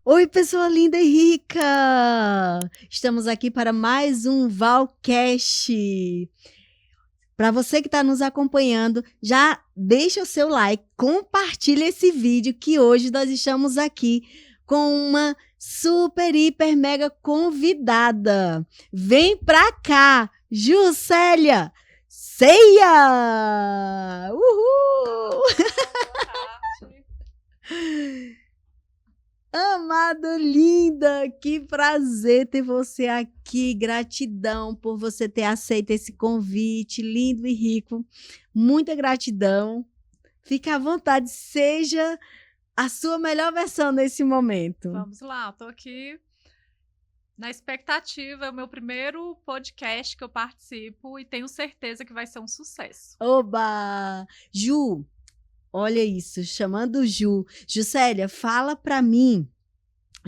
Oi, pessoa linda e rica! Estamos aqui para mais um Valcast. Para você que está nos acompanhando, já deixa o seu like, compartilha esse vídeo que hoje nós estamos aqui com uma super, hiper, mega convidada. Vem pra cá, Juscelia Ceia! Uhul! Amada, linda, que prazer ter você aqui. Gratidão por você ter aceito esse convite lindo e rico. Muita gratidão. Fique à vontade, seja a sua melhor versão nesse momento. Vamos lá, estou aqui na expectativa. É o meu primeiro podcast que eu participo e tenho certeza que vai ser um sucesso. Oba! Ju, olha isso, chamando Ju. Juscelia, fala para mim,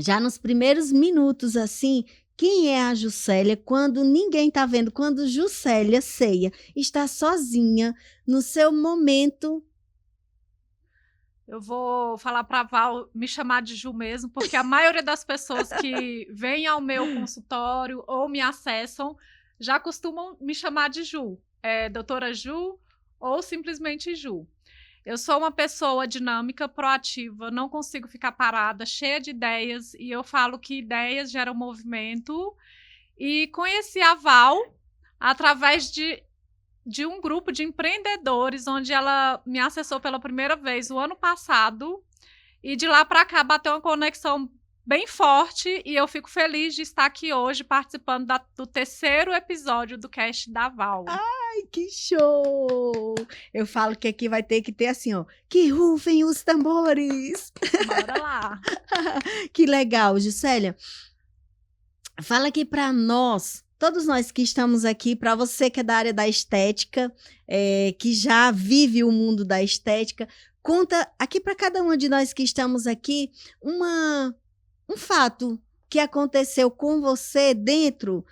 já nos primeiros minutos, assim, quem é a Juscelia quando ninguém tá vendo, quando Juscelia Ceia está sozinha no seu momento. Eu vou falar para a Val me chamar de Ju mesmo, porque a maioria das pessoas que vêm ao meu consultório ou me acessam já costumam me chamar de Ju. Doutora Ju ou simplesmente Ju. Eu sou uma pessoa dinâmica, proativa, não consigo ficar parada, cheia de ideias, e eu falo que ideias geram movimento. E conheci a Val através de um grupo de empreendedores, onde ela me acessou pela primeira vez o ano passado, e de lá para cá bateu uma conexão bem forte, e eu fico feliz de estar aqui hoje participando do terceiro episódio do Cast da Val. Ai, que show! Eu falo que aqui vai ter que ter assim, ó, que rufem os tambores! Bora lá! Que legal, Juscelia. Fala aqui para nós, todos nós que estamos aqui, para você que é da área da estética, que já vive o mundo da estética, conta aqui para cada um de nós que estamos aqui um fato que aconteceu com você dentro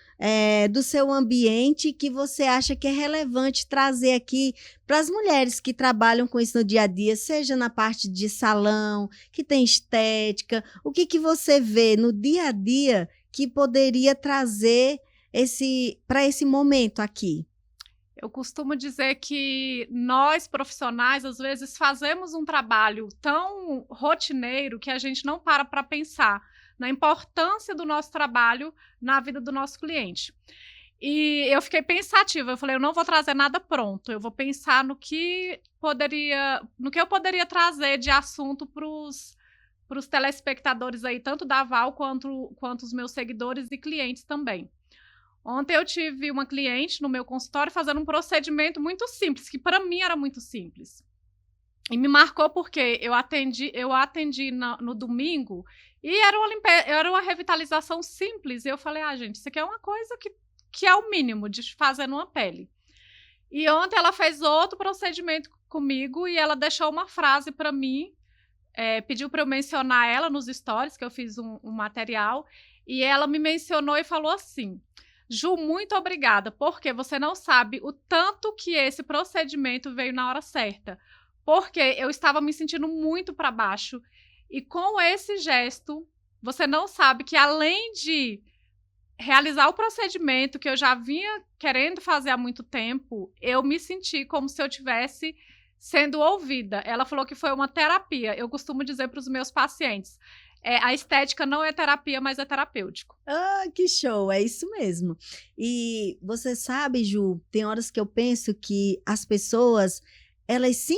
do seu ambiente que você acha que é relevante trazer aqui para as mulheres que trabalham com isso no dia a dia, seja na parte de salão, que tem estética, o que você vê no dia a dia que poderia trazer para esse momento aqui? Eu costumo dizer que nós, profissionais, às vezes fazemos um trabalho tão rotineiro que a gente não para pensar na importância do nosso trabalho na vida do nosso cliente. E eu fiquei pensativa, eu falei, eu não vou trazer nada pronto, eu vou pensar no que eu poderia trazer de assunto para os telespectadores aí, tanto da Val quanto os meus seguidores e clientes também. Ontem eu tive uma cliente no meu consultório fazendo um procedimento muito simples, que para mim era muito simples. E me marcou porque eu atendi no domingo e era uma revitalização simples. E eu falei, gente, isso aqui é uma coisa que é o mínimo de fazer numa pele. E ontem ela fez outro procedimento comigo e ela deixou uma frase para mim, pediu para eu mencionar ela nos stories, que eu fiz um material, e ela me mencionou e falou assim: Ju, muito obrigada, porque você não sabe o tanto que esse procedimento veio na hora certa. Porque eu estava me sentindo muito para baixo. E com esse gesto, você não sabe que além de realizar o procedimento que eu já vinha querendo fazer há muito tempo, eu me senti como se eu tivesse sendo ouvida. Ela falou que foi uma terapia. Eu costumo dizer para os meus pacientes, a estética não é terapia, mas é terapêutico. Ah, que show, é isso mesmo. E você sabe, Ju, tem horas que eu penso que as pessoas, elas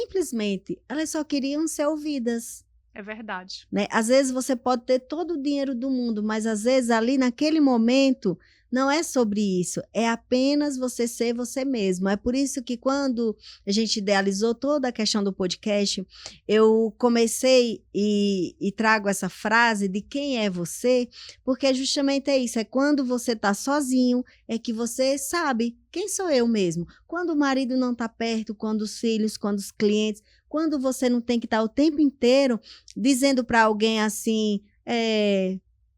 só queriam ser ouvidas. É verdade. Né? Às vezes você pode ter todo o dinheiro do mundo, mas às vezes ali naquele momento não é sobre isso, é apenas você ser você mesmo. É por isso que quando a gente idealizou toda a questão do podcast, eu comecei e trago essa frase de quem é você, porque justamente é isso, é quando você está sozinho, é que você sabe quem sou eu mesmo. Quando o marido não está perto, quando os filhos, quando os clientes, quando você não tem que estar o tempo inteiro dizendo para alguém assim,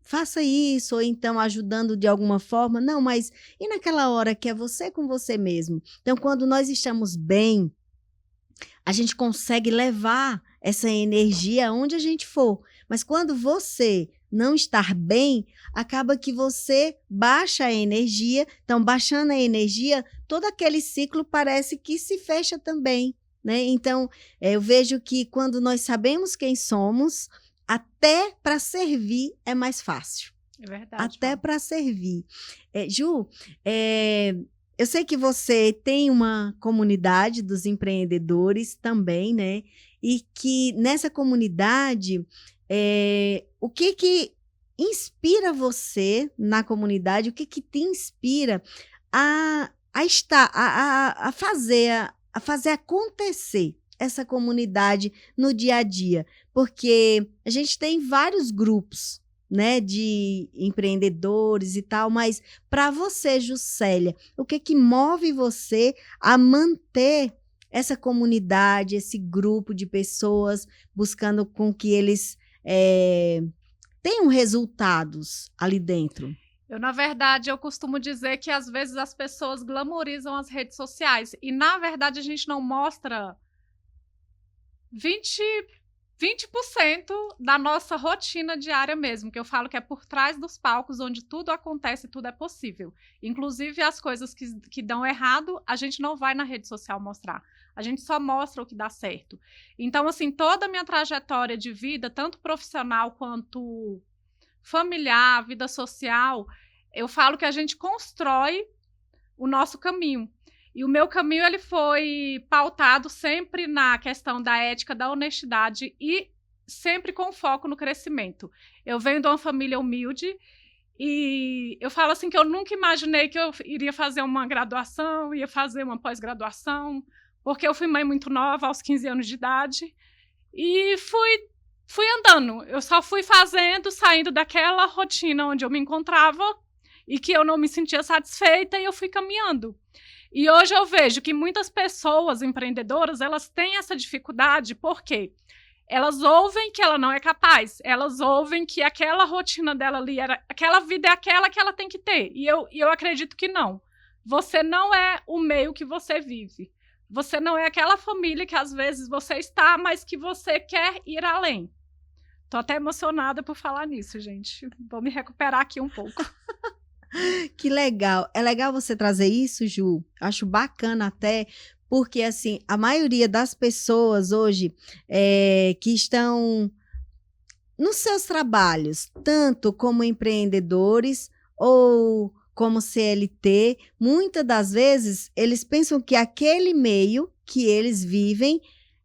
faça isso, ou então ajudando de alguma forma. Não, mas e naquela hora que é você com você mesmo? Então, quando nós estamos bem, a gente consegue levar essa energia aonde a gente for. Mas quando você não estar bem, acaba que você baixa a energia. Então, baixando a energia, todo aquele ciclo parece que se fecha também, né? Então, eu vejo que quando nós sabemos quem somos, até para servir é mais fácil. É verdade. Até para servir. Ju, eu sei que você tem uma comunidade dos empreendedores também, né? E que nessa comunidade, o que inspira você na comunidade? O que te inspira a estar, a fazer acontecer essa comunidade no dia a dia? Porque a gente tem vários grupos, né, de empreendedores e tal, mas para você, Juscelia, o que move você a manter essa comunidade, esse grupo de pessoas buscando com que eles tenham resultados ali dentro? Na verdade, eu costumo dizer que às vezes as pessoas glamorizam as redes sociais e, na verdade, a gente não mostra 20% da nossa rotina diária mesmo, que eu falo que é por trás dos palcos, onde tudo acontece e tudo é possível. Inclusive, as coisas que dão errado, a gente não vai na rede social mostrar. A gente só mostra o que dá certo. Então, assim, toda a minha trajetória de vida, tanto profissional quanto familiar, vida social, eu falo que a gente constrói o nosso caminho. E o meu caminho ele foi pautado sempre na questão da ética, da honestidade e sempre com foco no crescimento. Eu venho de uma família humilde e eu falo assim que eu nunca imaginei que eu iria fazer uma graduação, ia fazer uma pós-graduação, porque eu fui mãe muito nova, aos 15 anos de idade, e fui andando. Eu só fui fazendo, saindo daquela rotina onde eu me encontrava e que eu não me sentia satisfeita, e eu fui caminhando. E hoje eu vejo que muitas pessoas empreendedoras, elas têm essa dificuldade, porque elas ouvem que ela não é capaz, elas ouvem que aquela rotina dela ali, aquela vida é aquela que ela tem que ter. E eu acredito que não. Você não é o meio que você vive. Você não é aquela família que às vezes você está, mas que você quer ir além. Tô até emocionada por falar nisso, gente. Vou me recuperar aqui um pouco. Que legal. É legal você trazer isso, Ju. Acho bacana até, porque assim, a maioria das pessoas hoje que estão nos seus trabalhos, tanto como empreendedores ou como CLT, muitas das vezes eles pensam que aquele meio que eles vivem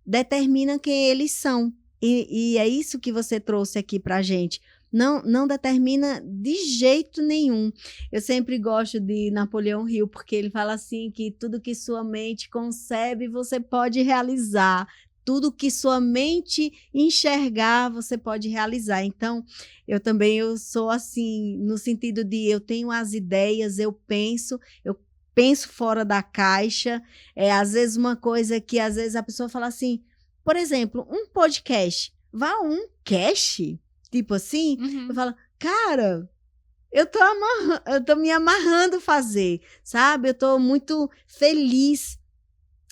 determina quem eles são. E é isso que você trouxe aqui para a gente. Não determina de jeito nenhum. Eu sempre gosto de Napoleão Hill, porque ele fala assim que tudo que sua mente concebe, você pode realizar. Tudo que sua mente enxergar, você pode realizar. Então, eu sou assim, no sentido de eu tenho as ideias, eu penso fora da caixa. Às vezes uma coisa que às vezes a pessoa fala assim, por exemplo, um podcast. Vá a um cast? Tipo assim, eu falo, cara, eu tô me amarrando a fazer, sabe? Eu tô muito feliz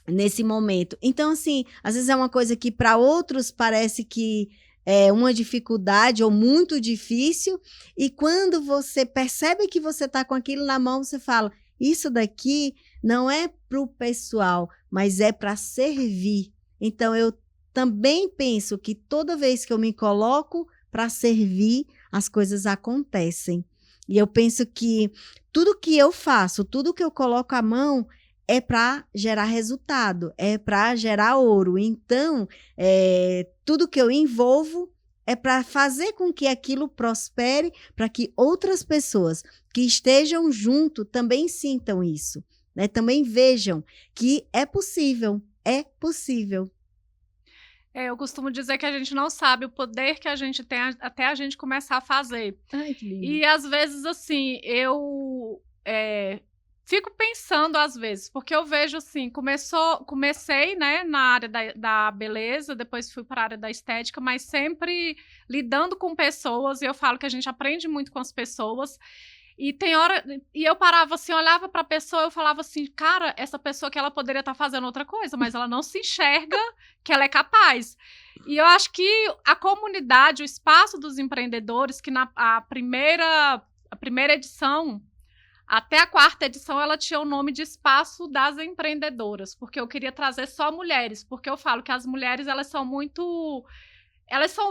nesse momento. Então, assim, às vezes é uma coisa que para outros parece que é uma dificuldade ou muito difícil, e quando você percebe que você tá com aquilo na mão, você fala, isso daqui não é pro pessoal, mas é para servir. Então, eu também penso que toda vez que eu me coloco para servir, as coisas acontecem. E eu penso que tudo que eu faço, tudo que eu coloco a mão é para gerar resultado, é para gerar ouro. Então, tudo que eu envolvo é para fazer com que aquilo prospere, para que outras pessoas que estejam junto também sintam isso, né? Também vejam que é possível, é possível. Eu costumo dizer que a gente não sabe o poder que a gente tem até a gente começar a fazer. Ai, que lindo. E às vezes, assim, eu fico pensando às vezes, porque eu vejo assim, comecei, né, na área da beleza, depois fui para a área da estética, mas sempre lidando com pessoas, e eu falo que a gente aprende muito com as pessoas. E tem hora, e eu parava assim, olhava para a pessoa, eu falava assim, cara, essa pessoa que ela poderia estar fazendo outra coisa, mas ela não se enxerga que ela é capaz. E eu acho que a comunidade, o espaço dos empreendedores, que a primeira edição, até a quarta edição, ela tinha o nome de Espaço das Empreendedoras, porque eu queria trazer só mulheres, porque eu falo que as mulheres, elas são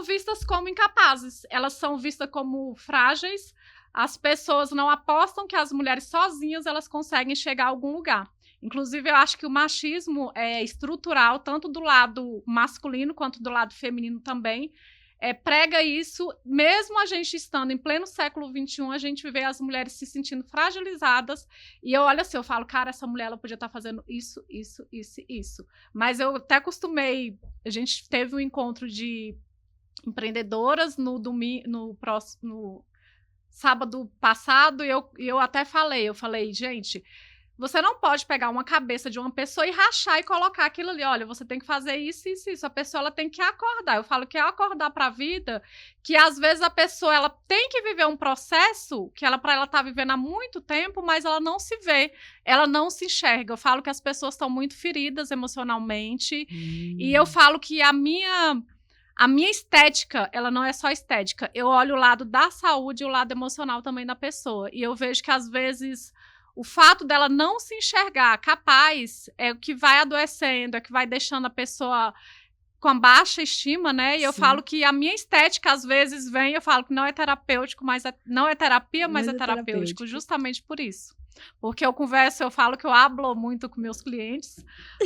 vistas como incapazes, elas são vistas como frágeis, as pessoas não apostam que as mulheres sozinhas elas conseguem chegar a algum lugar. Inclusive, eu acho que o machismo é estrutural, tanto do lado masculino quanto do lado feminino também. Prega isso, mesmo a gente estando em pleno século XXI, a gente vê as mulheres se sentindo fragilizadas. E eu olho assim, eu falo, cara, essa mulher ela podia estar fazendo isso, isso, isso, isso. Mas eu até acostumei, a gente teve um encontro de empreendedoras no sábado passado, e eu até falei, gente, você não pode pegar uma cabeça de uma pessoa e rachar e colocar aquilo ali, olha, você tem que fazer isso, isso, isso, a pessoa ela tem que acordar, eu falo que é acordar para a vida, que às vezes a pessoa ela tem que viver um processo que para ela tá vivendo há muito tempo, mas ela não se vê, ela não se enxerga, eu falo que as pessoas estão muito feridas emocionalmente, e eu falo que a minha estética, ela não é só estética. Eu olho o lado da saúde e o lado emocional também da pessoa. E eu vejo que, às vezes, o fato dela não se enxergar capaz é o que vai adoecendo, é que vai deixando a pessoa com a baixa estima, né? E eu falo que a minha estética, às vezes, eu falo que não é terapêutico, não é terapia, mas é terapêutico, justamente por isso. Porque eu falo que eu hablo muito com meus clientes,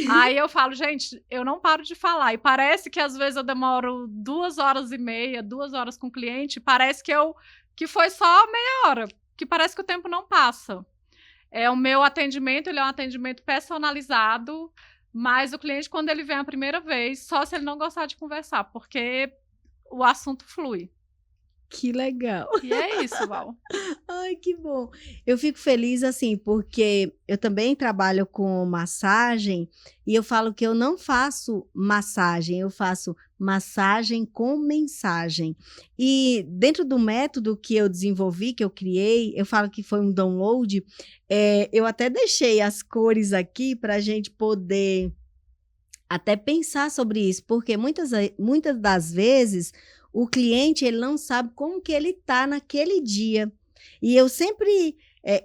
aí eu falo, gente, eu não paro de falar, e parece que às vezes eu demoro 2h30, 2 horas com o cliente, parece que foi só meia hora, que parece que o tempo não passa. O meu atendimento, ele é um atendimento personalizado, mas o cliente, quando ele vem a primeira vez, só se ele não gostar de conversar, porque o assunto flui. Que legal. E é isso, Val. Ai, que bom. Eu fico feliz, assim, porque eu também trabalho com massagem e eu falo que eu não faço massagem, eu faço massagem com mensagem. E dentro do método que eu desenvolvi, que eu criei, eu falo que foi um download, eu até deixei as cores aqui para a gente poder até pensar sobre isso, porque muitas das vezes o cliente ele não sabe como que ele está naquele dia. E eu sempre,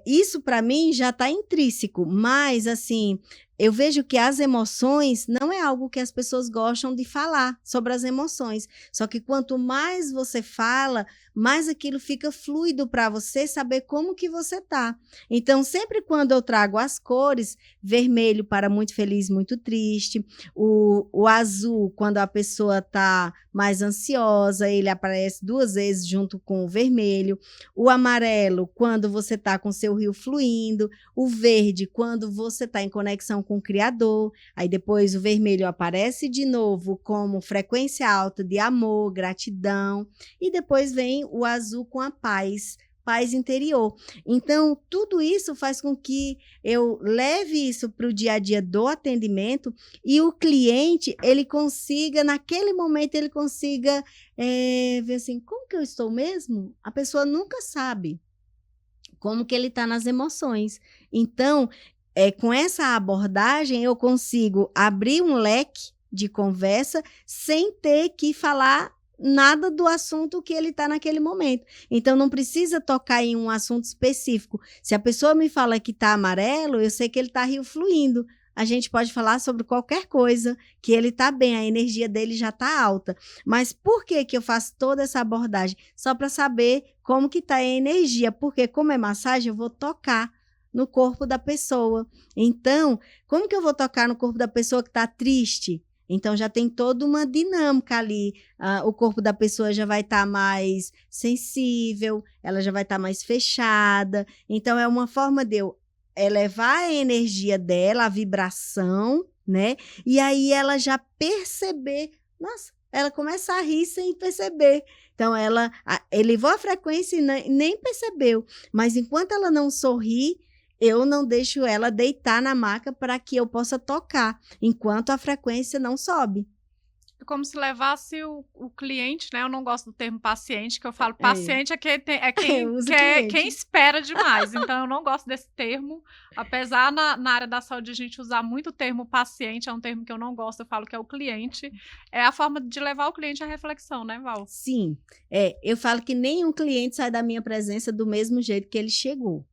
isso para mim já está intrínseco, mas assim, eu vejo que as emoções não é algo que as pessoas gostam de falar sobre as emoções. Só que quanto mais você fala, mais aquilo fica fluido para você saber como que você tá. Então, sempre quando eu trago as cores, vermelho para muito feliz, muito triste, o azul, quando a pessoa está mais ansiosa, ele aparece 2 vezes junto com o vermelho, o amarelo, quando você está com seu rio fluindo, o verde, quando você está em conexão com o Criador, aí depois o vermelho aparece de novo como frequência alta de amor, gratidão, e depois vem o azul com a paz interior. Então, tudo isso faz com que eu leve isso para o dia a dia do atendimento e o cliente, ele consiga, naquele momento, ele consiga ver assim, como que eu estou mesmo? A pessoa nunca sabe como que ele está nas emoções. Então, com essa abordagem, eu consigo abrir um leque de conversa sem ter que falar nada do assunto que ele está naquele momento. Então, não precisa tocar em um assunto específico. Se a pessoa me fala que está amarelo, eu sei que ele está rio fluindo. A gente pode falar sobre qualquer coisa, que ele está bem, a energia dele já está alta. Mas por que eu faço toda essa abordagem? Só para saber como que está a energia, porque como é massagem, eu vou tocar no corpo da pessoa. Então, como que eu vou tocar no corpo da pessoa que está triste? Então, já tem toda uma dinâmica ali. O corpo da pessoa já vai estar mais sensível, ela já vai estar mais fechada. Então, é uma forma de eu elevar a energia dela, a vibração, né? E aí ela já perceber, nossa, ela começa a rir sem perceber. Então, ela elevou a frequência e nem percebeu. Mas enquanto ela não sorri, eu não deixo ela deitar na maca para que eu possa tocar, enquanto a frequência não sobe. É como se levasse o cliente, né? Eu não gosto do termo paciente, que eu falo É, paciente é eu quem uso quer, quem cliente. espera demais. Então, eu não gosto desse termo. Apesar na área da saúde a gente usar muito o termo paciente, é um termo que eu não gosto, eu falo que é o cliente. É a forma de levar o cliente à reflexão, né, Val? Sim, eu falo que nenhum cliente sai da minha presença do mesmo jeito que ele chegou.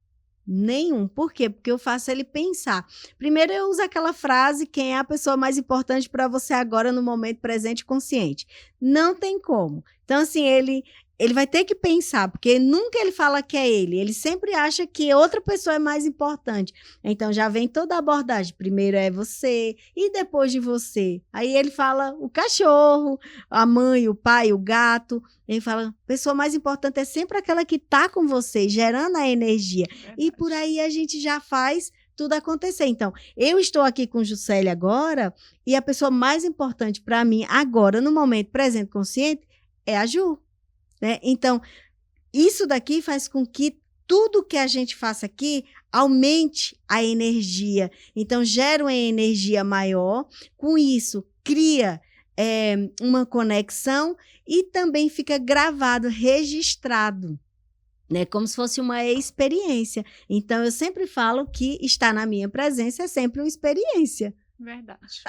Nenhum. Por quê? Porque eu faço ele pensar. Primeiro, eu uso aquela frase: quem é a pessoa mais importante para você agora, no momento presente e consciente? Não tem como. Então, assim, ele vai ter que pensar, porque nunca ele fala que é ele sempre acha que outra pessoa é mais importante. Então, já vem toda a abordagem. Primeiro é você, e depois de você. Aí ele fala o cachorro, a mãe, o pai, o gato. Ele fala: a pessoa mais importante é sempre aquela que está com você, gerando a energia. E por Verdade. aí a gente já faz tudo acontecer. Então, eu estou aqui com Juscelia agora, e a pessoa mais importante para mim agora, no momento presente consciente, é a Ju, né? Então, isso daqui faz com que tudo que a gente faça aqui aumente a energia. Então, gera uma energia maior. Com isso, cria uma conexão e também fica gravado, registrado, né? Como se fosse uma experiência. Então, eu sempre falo que estar na minha presença é sempre uma experiência. Verdade.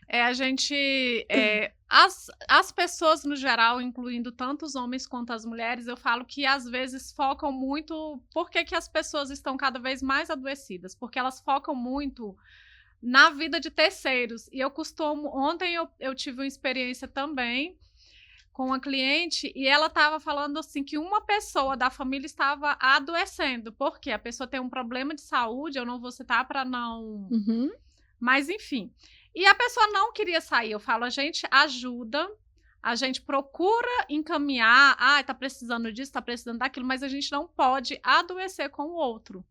A gente. As pessoas, no geral, incluindo tanto os homens quanto as mulheres, eu falo que às vezes focam muito. Por que as pessoas estão cada vez mais adoecidas? Porque elas focam muito na vida de terceiros. E eu costumo. Ontem eu tive uma experiência também com uma cliente e ela estava falando assim que uma pessoa da família estava adoecendo. Porque a pessoa tem um problema de saúde, eu não vou citar para não. Uhum. Mas, enfim. E a pessoa não queria sair. Eu falo, a gente ajuda, a gente procura encaminhar. Ah, tá precisando disso, tá precisando daquilo, mas a gente não pode adoecer com o outro.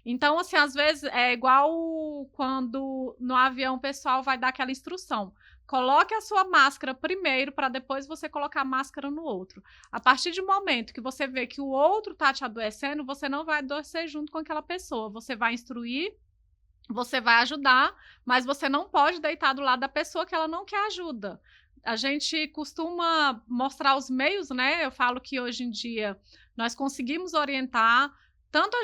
Então, assim, às vezes é igual quando no avião o pessoal vai dar aquela instrução. Coloque a sua máscara primeiro para depois você colocar a máscara no outro. A partir do momento que você vê que o outro tá te adoecendo, você não vai adoecer junto com aquela pessoa. Você vai instruir, você vai ajudar, mas você não pode deitar do lado da pessoa que ela não quer ajuda. A gente costuma mostrar os meios, né? Eu falo que hoje em dia nós conseguimos orientar tanto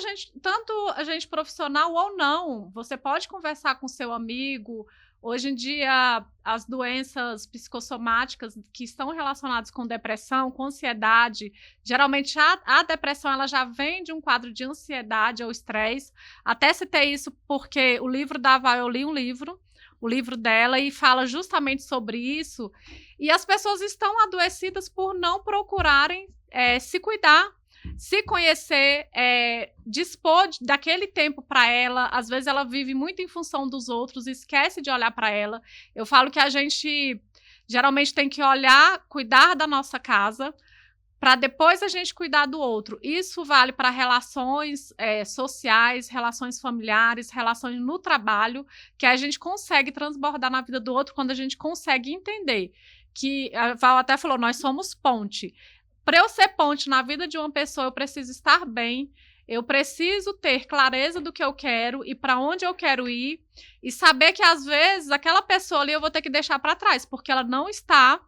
a gente profissional ou não. Você pode conversar com seu amigo. Hoje em dia, as doenças psicossomáticas que estão relacionadas com depressão, com ansiedade, geralmente a depressão ela já vem de um quadro de ansiedade ou estresse. Até citei isso porque o livro da Val, eu li um livro, o livro dela, e fala justamente sobre isso. E as pessoas estão adoecidas por não procurarem se cuidar, se conhecer, dispor daquele tempo para ela. Às vezes ela vive muito em função dos outros, esquece de olhar para ela. Eu falo que a gente geralmente tem que olhar, cuidar da nossa casa, para depois a gente cuidar do outro. Isso vale para relações sociais, relações familiares, relações no trabalho, que a gente consegue transbordar na vida do outro quando a gente consegue entender que, a Val até falou, nós somos ponte. Para eu ser ponte na vida de uma pessoa, eu preciso estar bem, eu preciso ter clareza do que eu quero e para onde eu quero ir, e saber que, às vezes, aquela pessoa ali eu vou ter que deixar para trás, porque ela não está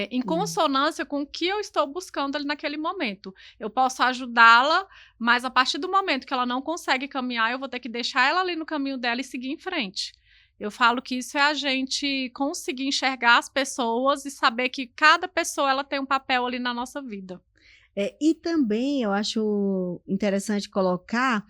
em consonância com o que eu estou buscando ali naquele momento. Eu posso ajudá-la, mas a partir do momento que ela não consegue caminhar, eu vou ter que deixar ela ali no caminho dela e seguir em frente. Eu falo que isso é a gente conseguir enxergar as pessoas e saber que cada pessoa ela tem um papel ali na nossa vida. E também eu acho interessante colocar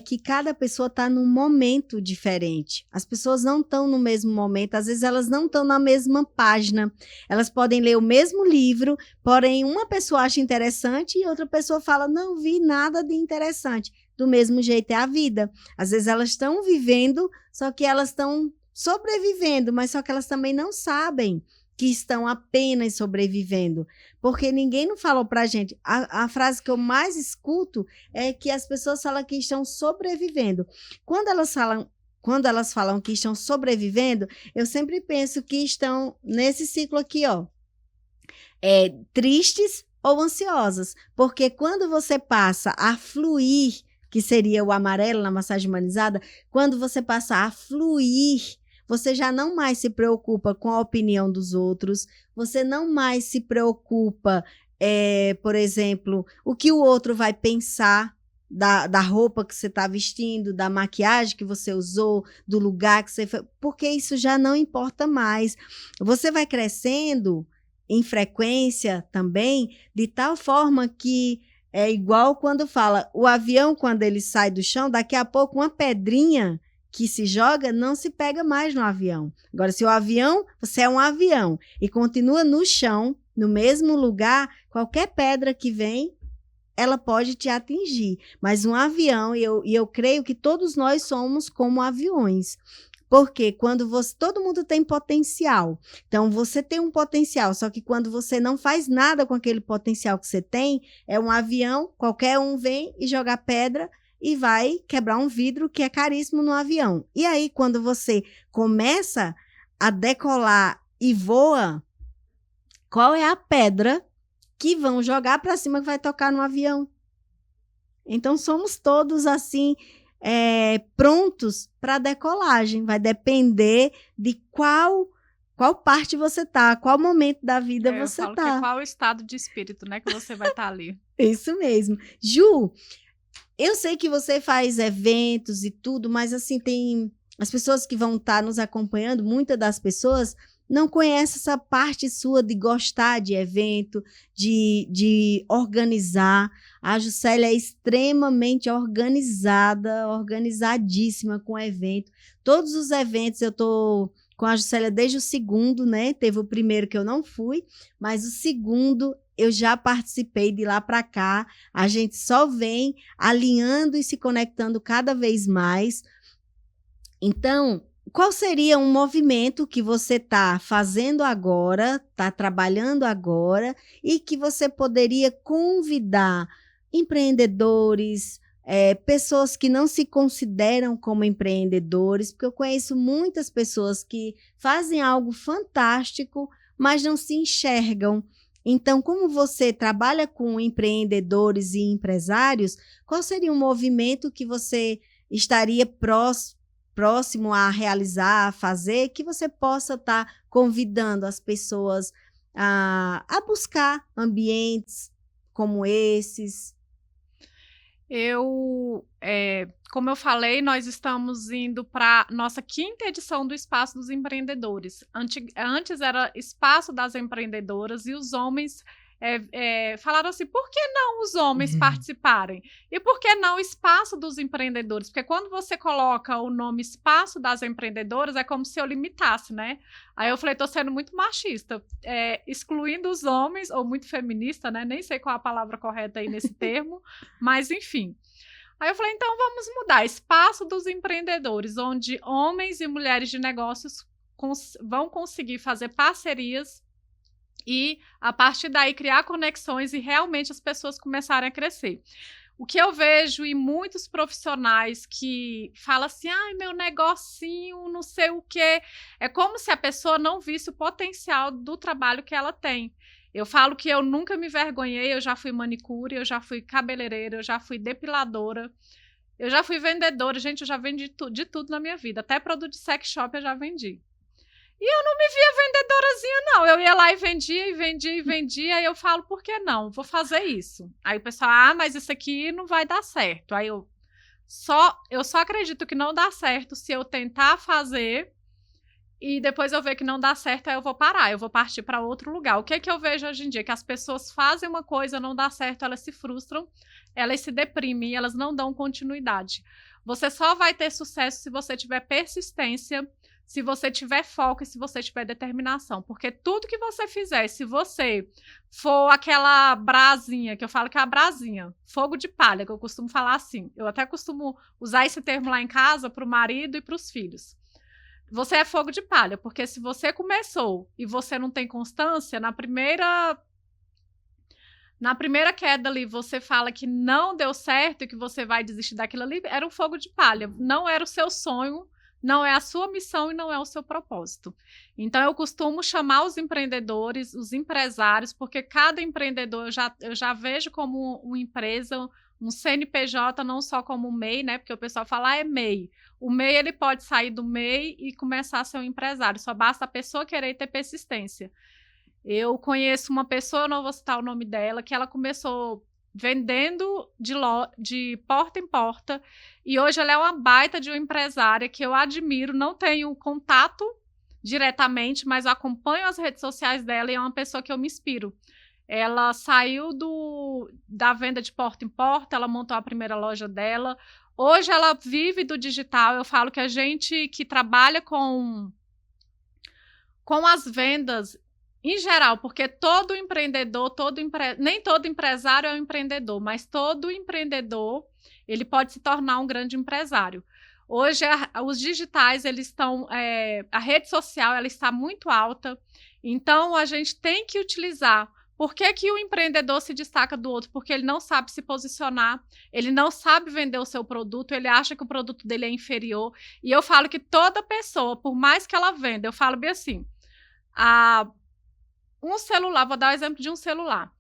que cada pessoa está num momento diferente. As pessoas não estão no mesmo momento, às vezes elas não estão na mesma página. Elas podem ler o mesmo livro, porém uma pessoa acha interessante e outra pessoa fala, não vi nada de interessante. Do mesmo jeito é a vida. Às vezes elas estão vivendo, só que elas estão sobrevivendo, mas só que elas também não sabem que estão apenas sobrevivendo, porque ninguém não falou pra gente. A frase que eu mais escuto é que as pessoas falam que estão sobrevivendo. Quando elas falam que estão sobrevivendo, eu sempre penso que estão nesse ciclo aqui, ó, tristes ou ansiosas, porque quando você passa a fluir, que seria o amarelo na massagem humanizada, quando você passa a fluir, você já não mais se preocupa com a opinião dos outros, você não mais se preocupa, por exemplo, o que o outro vai pensar da roupa que você está vestindo, da maquiagem que você usou, do lugar que você foi, porque isso já não importa mais. Você vai crescendo em frequência também, de tal forma que é igual quando fala, o avião, quando ele sai do chão, daqui a pouco uma pedrinha que se joga não se pega mais no avião. Agora, se o avião, você é um avião e continua no chão, no mesmo lugar, qualquer pedra que vem, ela pode te atingir. Mas um avião, e eu creio que todos nós somos como aviões. Porque quando todo mundo tem potencial. Então, você tem um potencial, só que quando você não faz nada com aquele potencial que você tem, é um avião, qualquer um vem e joga pedra e vai quebrar um vidro que é caríssimo no avião. E aí, quando você começa a decolar e voa, qual é a pedra que vão jogar para cima que vai tocar no avião? Então, somos todos assim, prontos para a decolagem. Vai depender de qual parte você está, qual momento da vida você está. tá. Qual o estado de espírito, né, que você vai estar ali. Isso mesmo. Ju, eu sei que você faz eventos e tudo, mas assim, tem as pessoas que vão estar nos acompanhando, muitas das pessoas não conhecem essa parte sua de gostar de evento, de organizar. A Juscelia é extremamente organizada, organizadíssima com o evento. Todos os eventos eu estou com a Juscelia desde o segundo, né? Teve o primeiro que eu não fui, mas o segundo eu já participei de lá para cá. A gente só vem alinhando e se conectando cada vez mais. Então, qual seria um movimento que você está fazendo agora, está trabalhando agora, e que você poderia convidar empreendedores, pessoas que não se consideram como empreendedores, porque eu conheço muitas pessoas que fazem algo fantástico, mas não se enxergam. Então, como você trabalha com empreendedores e empresários, qual seria um movimento que você estaria próximo a realizar, a fazer, que você possa estar convidando as pessoas a buscar ambientes como esses? Como eu falei, nós estamos indo para nossa 5ª edição do Espaço dos Empreendedores. Antes era Espaço das Empreendedoras e os homens falaram assim, por que não os homens participarem? E por que não Espaço dos Empreendedores? Porque quando você coloca o nome Espaço das Empreendedoras, é como se eu limitasse, né? Aí eu falei, tô sendo muito machista, excluindo os homens, ou muito feminista, né? Nem sei qual a palavra correta aí nesse termo, mas enfim. Aí eu falei, então vamos mudar, Espaço dos Empreendedores, onde homens e mulheres de negócios vão conseguir fazer parcerias e, a partir daí, criar conexões e realmente as pessoas começarem a crescer. O que eu vejo em muitos profissionais que falam assim, ai, meu negocinho, não sei o quê, é como se a pessoa não visse o potencial do trabalho que ela tem. Eu falo que eu nunca me vergonhei, eu já fui manicure, eu já fui cabeleireira, eu já fui depiladora, eu já fui vendedora, gente, eu já vendi de tudo na minha vida, até produto de sex shop eu já vendi. E eu não me via vendedorazinha, não. Eu ia lá e vendia, e vendia, e vendia. E eu falo, por que não? Vou fazer isso. Aí o pessoal, mas isso aqui não vai dar certo. Aí eu só acredito que não dá certo se eu tentar fazer e depois eu ver que não dá certo, aí eu vou parar. Eu vou partir para outro lugar. O que eu vejo hoje em dia? Que as pessoas fazem uma coisa, não dá certo, elas se frustram, elas se deprimem, elas não dão continuidade. Você só vai ter sucesso se você tiver persistência, se você tiver foco e se você tiver determinação. Porque tudo que você fizer, se você for aquela brasinha, que eu falo que é a brasinha, fogo de palha, que eu costumo falar assim. Eu até costumo usar esse termo lá em casa para o marido e para os filhos. Você é fogo de palha, porque se você começou e você não tem constância, na primeira queda ali, você fala que não deu certo e que você vai desistir daquilo ali, era um fogo de palha. Não era o seu sonho, não é a sua missão e não é o seu propósito. Então, eu costumo chamar os empreendedores, os empresários, porque cada empreendedor eu já vejo como uma empresa, um CNPJ não só como MEI, né? Porque o pessoal fala, é MEI. O MEI, ele pode sair do MEI e começar a ser um empresário. Só basta a pessoa querer ter persistência. Eu conheço uma pessoa, eu não vou citar o nome dela, que ela começou vendendo de porta em porta, e hoje ela é uma baita de uma empresária que eu admiro, não tenho contato diretamente, mas acompanho as redes sociais dela e é uma pessoa que eu me inspiro. Ela saiu da venda de porta em porta, ela montou a primeira loja dela, hoje ela vive do digital. Eu falo que a gente que trabalha com as vendas em geral, porque todo empreendedor, nem todo empresário é um empreendedor, mas todo empreendedor, ele pode se tornar um grande empresário. Hoje, os digitais, eles estão, a rede social, ela está muito alta, então a gente tem que utilizar. Por que que o empreendedor se destaca do outro? Porque ele não sabe se posicionar, ele não sabe vender o seu produto, ele acha que o produto dele é inferior, e eu falo que toda pessoa, por mais que ela venda, eu falo bem assim, um celular, vou dar o exemplo de um celular.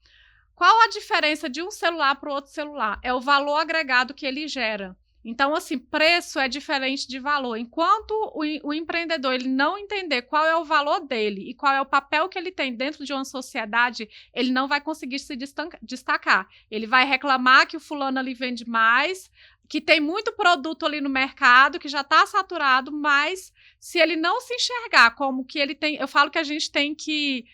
Qual a diferença de um celular para o outro celular? É o valor agregado que ele gera. Então, assim, preço é diferente de valor. Enquanto o empreendedor ele não entender qual é o valor dele e qual é o papel que ele tem dentro de uma sociedade, ele não vai conseguir se destacar. Ele vai reclamar que o fulano ali vende mais, que tem muito produto ali no mercado, que já está saturado, mas se ele não se enxergar como que ele tem... Eu falo que a gente tem que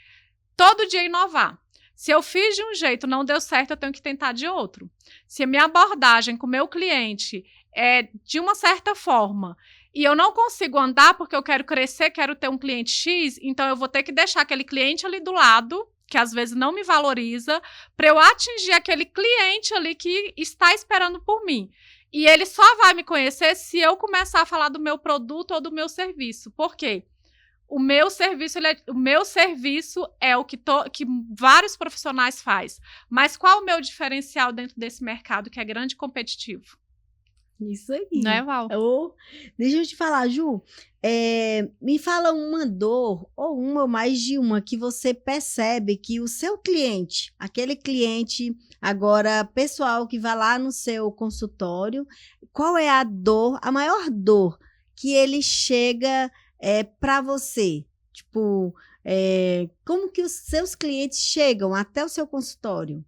todo dia inovar. Se eu fiz de um jeito, não deu certo, eu tenho que tentar de outro. Se a minha abordagem com o meu cliente é de uma certa forma e eu não consigo andar porque eu quero crescer, quero ter um cliente X, então eu vou ter que deixar aquele cliente ali do lado, que às vezes não me valoriza, para eu atingir aquele cliente ali que está esperando por mim. E ele só vai me conhecer se eu começar a falar do meu produto ou do meu serviço. Por quê? O meu serviço é o que vários profissionais fazem. Mas qual o meu diferencial dentro desse mercado que é grande e competitivo? Isso aí. Né, Val? Deixa eu te falar, Ju. Me fala uma dor, ou uma ou mais de uma, que você percebe que o seu cliente, aquele cliente agora pessoal que vai lá no seu consultório, qual é a dor, a maior dor que ele chega para você? Tipo, como que os seus clientes chegam até o seu consultório?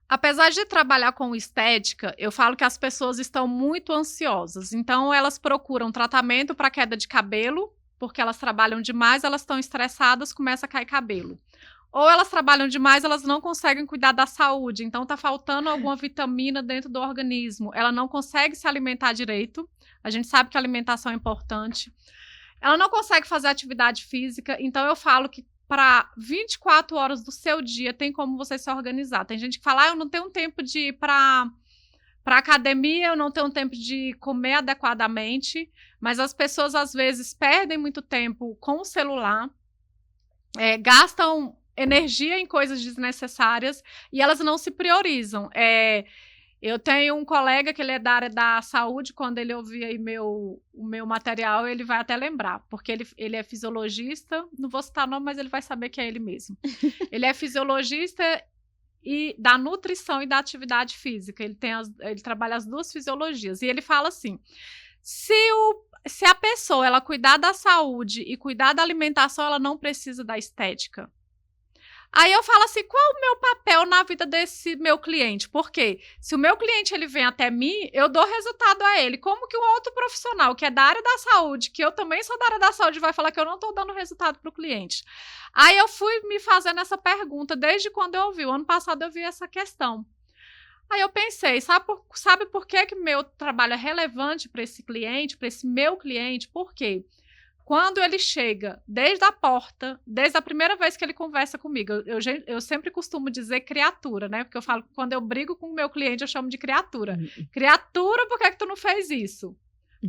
Apesar de trabalhar com estética, eu falo que as pessoas estão muito ansiosas. Então, elas procuram tratamento para queda de cabelo, porque elas trabalham demais, elas estão estressadas, começa a cair cabelo. Ou elas trabalham demais, elas não conseguem cuidar da saúde, então está faltando alguma vitamina dentro do organismo. Ela não consegue se alimentar direito. A gente sabe que a alimentação é importante. Ela não consegue fazer atividade física, então eu falo que para 24 horas do seu dia tem como você se organizar. Tem gente que fala, eu não tenho tempo de ir para academia, eu não tenho tempo de comer adequadamente, mas as pessoas às vezes perdem muito tempo com o celular, gastam energia em coisas desnecessárias e elas não se priorizam. Eu tenho um colega que ele é da área da saúde, quando ele ouvir aí o meu material, ele vai até lembrar, porque ele é fisiologista, não vou citar nome, mas ele vai saber que é ele mesmo. Ele é fisiologista e da nutrição e da atividade física, ele trabalha as duas fisiologias, e ele fala assim, se a pessoa ela cuidar da saúde e cuidar da alimentação, ela não precisa da estética. Aí eu falo assim, qual o meu papel na vida desse meu cliente? Porque se o meu cliente ele vem até mim, eu dou resultado a ele. Como que um outro profissional que é da área da saúde, que eu também sou da área da saúde, vai falar que eu não estou dando resultado para o cliente? Aí eu fui me fazendo essa pergunta desde quando eu ouvi. O ano passado eu vi essa questão. Aí eu pensei, sabe por que meu trabalho é relevante para esse cliente, para esse meu cliente? Por quê? Quando ele chega desde a porta, desde a primeira vez que ele conversa comigo, eu sempre costumo dizer criatura, né? Porque eu falo que quando eu brigo com o meu cliente, eu chamo de criatura. Criatura, por que tu não fez isso?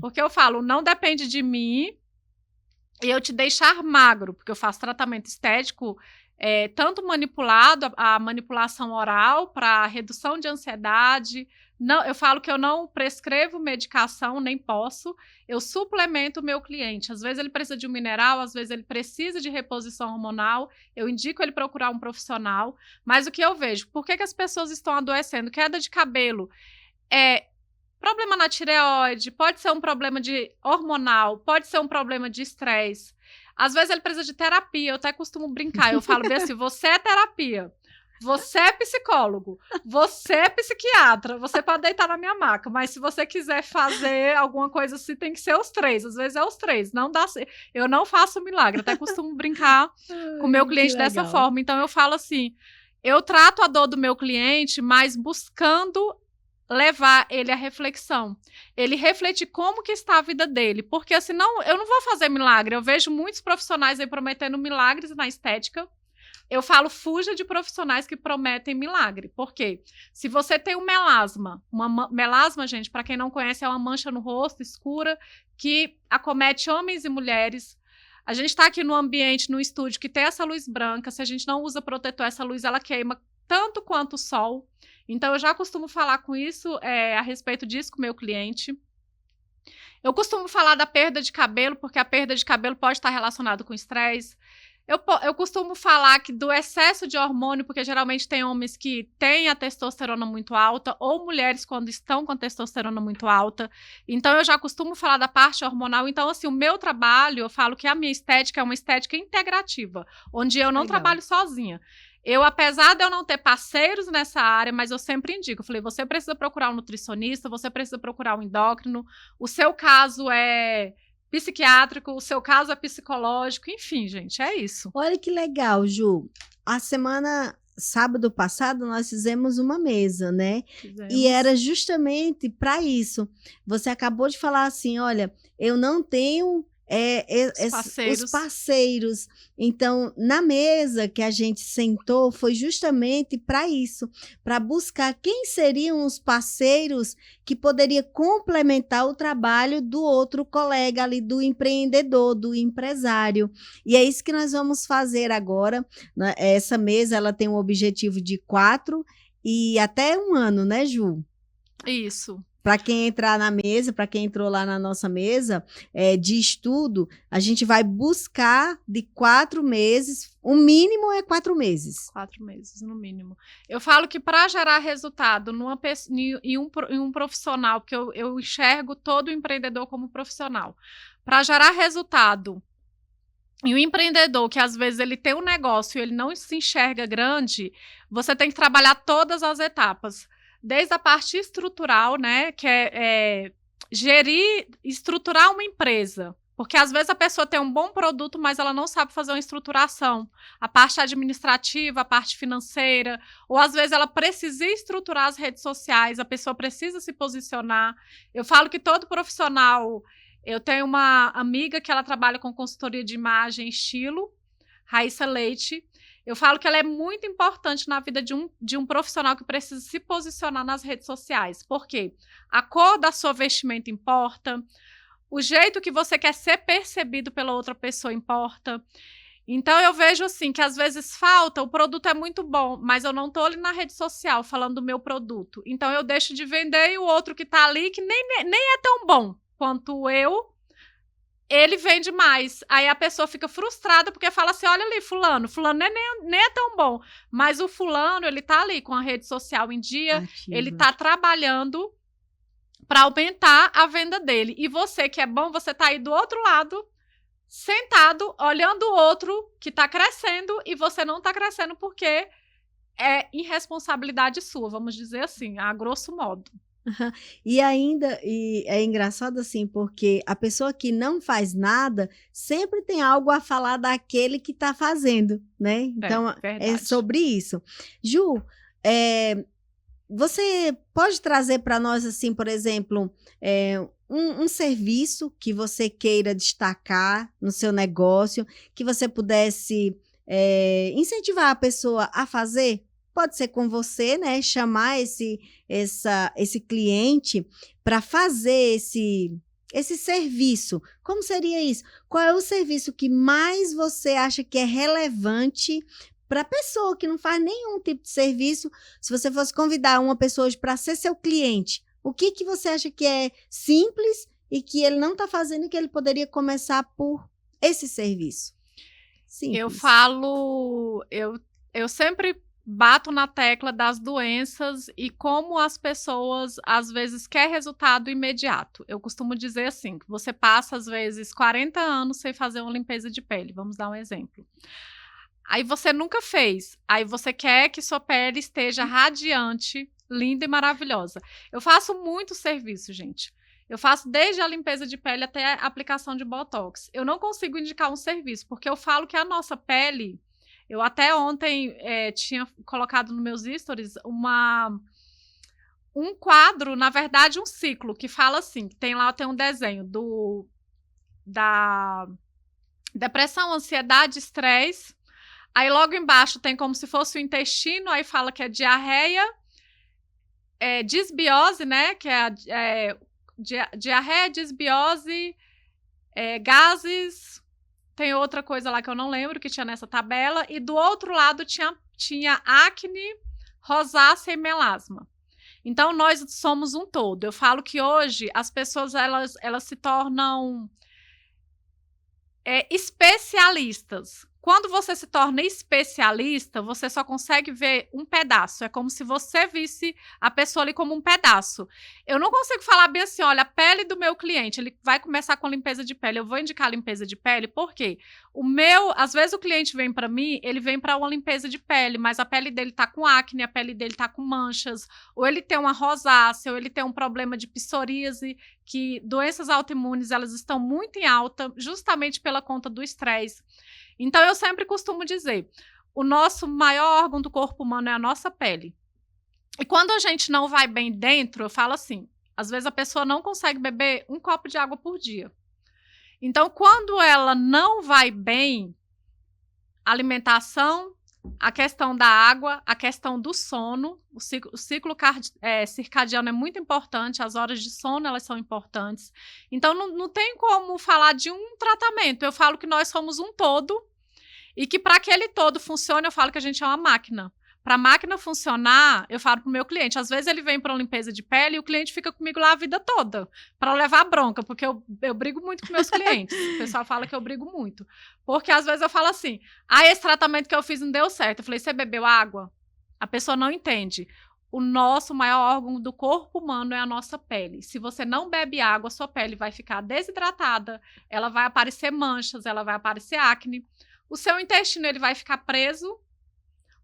Porque eu falo, não depende de mim e eu te deixar magro, porque eu faço tratamento estético, tanto manipulado, a manipulação oral para redução de ansiedade, Não, eu falo que eu não prescrevo medicação, nem posso. Eu suplemento o meu cliente. Às vezes ele precisa de um mineral, às vezes ele precisa de reposição hormonal. Eu indico ele procurar um profissional. Mas o que eu vejo? Por que as pessoas estão adoecendo? Queda de cabelo, problema na tireoide, pode ser um problema de hormonal, pode ser um problema de estresse. Às vezes ele precisa de terapia. Eu até costumo brincar. Eu falo bem assim, você é terapia. Você é psicólogo, você é psiquiatra, você pode deitar na minha maca, mas se você quiser fazer alguma coisa assim, tem que ser os três. Às vezes é os três, não dá. Eu não faço milagre, até costumo brincar com o meu cliente dessa forma. Então eu falo assim, eu trato a dor do meu cliente, mas buscando levar ele à reflexão. Ele refletir como que está a vida dele, porque senão eu não vou fazer milagre. Eu vejo muitos profissionais aí prometendo milagres na estética. Eu falo, fuja de profissionais que prometem milagre. Por quê? Se você tem um melasma, melasma, gente, para quem não conhece, é uma mancha no rosto escura que acomete homens e mulheres. A gente está aqui no ambiente, no estúdio, que tem essa luz branca. Se a gente não usa protetor, essa luz ela queima tanto quanto o sol. Então, eu já costumo falar com isso, a respeito disso com o meu cliente. Eu costumo falar da perda de cabelo, porque a perda de cabelo pode estar relacionada com estresse. Eu costumo falar que do excesso de hormônio, porque geralmente tem homens que têm a testosterona muito alta, ou mulheres quando estão com a testosterona muito alta. Então, eu já costumo falar da parte hormonal. Então, assim, o meu trabalho, eu falo que a minha estética é uma estética integrativa, onde eu não trabalho sozinha. Apesar de eu não ter parceiros nessa área, mas eu sempre indico. Eu falei, você precisa procurar um nutricionista, você precisa procurar um endócrino. O seu caso é psiquiátrico, o seu caso é psicológico, enfim, gente, é isso. Olha que legal, Ju. Sábado passado, nós fizemos uma mesa, né? E era justamente para isso. Você acabou de falar assim, olha, eu não tenho os parceiros. Então, na mesa que a gente sentou, foi justamente para isso, para buscar quem seriam os parceiros que poderia complementar o trabalho do outro colega ali, do empreendedor, do empresário. E é isso que nós vamos fazer agora, né? Essa mesa, ela tem um objetivo de 4 e até 1 ano, né, Ju? Isso. Para quem entrar na mesa, para quem entrou lá na nossa mesa de estudo, a gente vai buscar de 4 meses, o mínimo é 4 meses. 4 meses, no mínimo. Eu falo que para gerar resultado em um profissional, porque eu enxergo todo empreendedor como profissional, para gerar resultado e o empreendedor, que às vezes ele tem um negócio e ele não se enxerga grande, você tem que trabalhar todas as etapas. Desde a parte estrutural, né, que é estruturar uma empresa. Porque às vezes a pessoa tem um bom produto, mas ela não sabe fazer uma estruturação. A parte administrativa, a parte financeira, ou às vezes ela precisa estruturar as redes sociais, a pessoa precisa se posicionar. Eu falo que todo profissional... Eu tenho uma amiga que ela trabalha com consultoria de imagem e estilo, Raíssa Leite. Eu falo que ela é muito importante na vida de um profissional que precisa se posicionar nas redes sociais. Por quê? A cor da sua vestimenta importa, o jeito que você quer ser percebido pela outra pessoa importa. Então, eu vejo assim, que às vezes falta, o produto é muito bom, mas eu não estou ali na rede social falando do meu produto. Então, eu deixo de vender e o outro que está ali, que nem é tão bom quanto ele vende mais. Aí a pessoa fica frustrada porque fala assim, olha ali, fulano nem é tão bom. Mas o fulano, ele tá ali com a rede social em dia, ativa. Ele tá trabalhando para aumentar a venda dele. E você que é bom, você tá aí do outro lado, sentado, olhando o outro que tá crescendo e você não tá crescendo porque é irresponsabilidade sua, vamos dizer assim, a grosso modo. E ainda, é engraçado assim, porque a pessoa que não faz nada sempre tem algo a falar daquele que está fazendo, né? Então, é sobre isso. Ju, você pode trazer para nós, assim, por exemplo, um serviço que você queira destacar no seu negócio, que você pudesse incentivar a pessoa a fazer? Pode ser com você, né? Chamar esse cliente para fazer esse serviço. Como seria isso? Qual é o serviço que mais você acha que é relevante para a pessoa que não faz nenhum tipo de serviço, se você fosse convidar uma pessoa hoje para ser seu cliente, o que você acha que é simples e que ele não está fazendo e que ele poderia começar por esse serviço? Simples. Eu sempre bato na tecla das doenças e como as pessoas, às vezes, querem resultado imediato. Eu costumo dizer assim, que você passa, às vezes, 40 anos sem fazer uma limpeza de pele. Vamos dar um exemplo. Aí você nunca fez. Aí você quer que sua pele esteja radiante, linda e maravilhosa. Eu faço muito serviço, gente. Eu faço desde a limpeza de pele até a aplicação de Botox. Eu não consigo indicar um serviço, porque eu falo que a nossa pele... Eu até ontem tinha colocado nos meus stories um quadro, na verdade um ciclo, que fala assim, que tem um desenho da depressão, ansiedade, estresse. Aí logo embaixo tem como se fosse o intestino, aí fala que é diarreia, disbiose, né, que é diarreia, disbiose, gases... Tem outra coisa lá que eu não lembro que tinha nessa tabela. E do outro lado tinha acne, rosácea e melasma. Então, nós somos um todo. Eu falo que hoje as pessoas elas se tornam especialistas. Quando você se torna especialista, você só consegue ver um pedaço. É como se você visse a pessoa ali como um pedaço. Eu não consigo falar bem assim, olha, a pele do meu cliente, ele vai começar com limpeza de pele. Eu vou indicar a limpeza de pele, por quê? Às vezes o cliente vem para mim, ele vem para uma limpeza de pele, mas a pele dele tá com acne, a pele dele tá com manchas, ou ele tem uma rosácea, ou ele tem um problema de psoríase, que doenças autoimunes, elas estão muito em alta, justamente pela conta do estresse. Então, eu sempre costumo dizer, o nosso maior órgão do corpo humano é a nossa pele. E quando a gente não vai bem dentro, eu falo assim, às vezes a pessoa não consegue beber 1 copo de água por dia. Então, quando ela não vai bem, alimentação, a questão da água, a questão do sono, o ciclo circadiano é muito importante, as horas de sono elas são importantes. Então, não tem como falar de um tratamento. Eu falo que nós somos um todo e que para aquele todo funcione, eu falo que a gente é uma máquina. Para a máquina funcionar, eu falo para o meu cliente, às vezes ele vem para uma limpeza de pele e o cliente fica comigo lá a vida toda, para levar bronca, porque eu brigo muito com meus clientes. O pessoal fala que eu brigo muito. Porque às vezes eu falo assim, esse tratamento que eu fiz não deu certo. Eu falei, você bebeu água? A pessoa não entende. O nosso maior órgão do corpo humano é a nossa pele. Se você não bebe água, sua pele vai ficar desidratada, ela vai aparecer manchas, ela vai aparecer acne. O seu intestino ele vai ficar preso,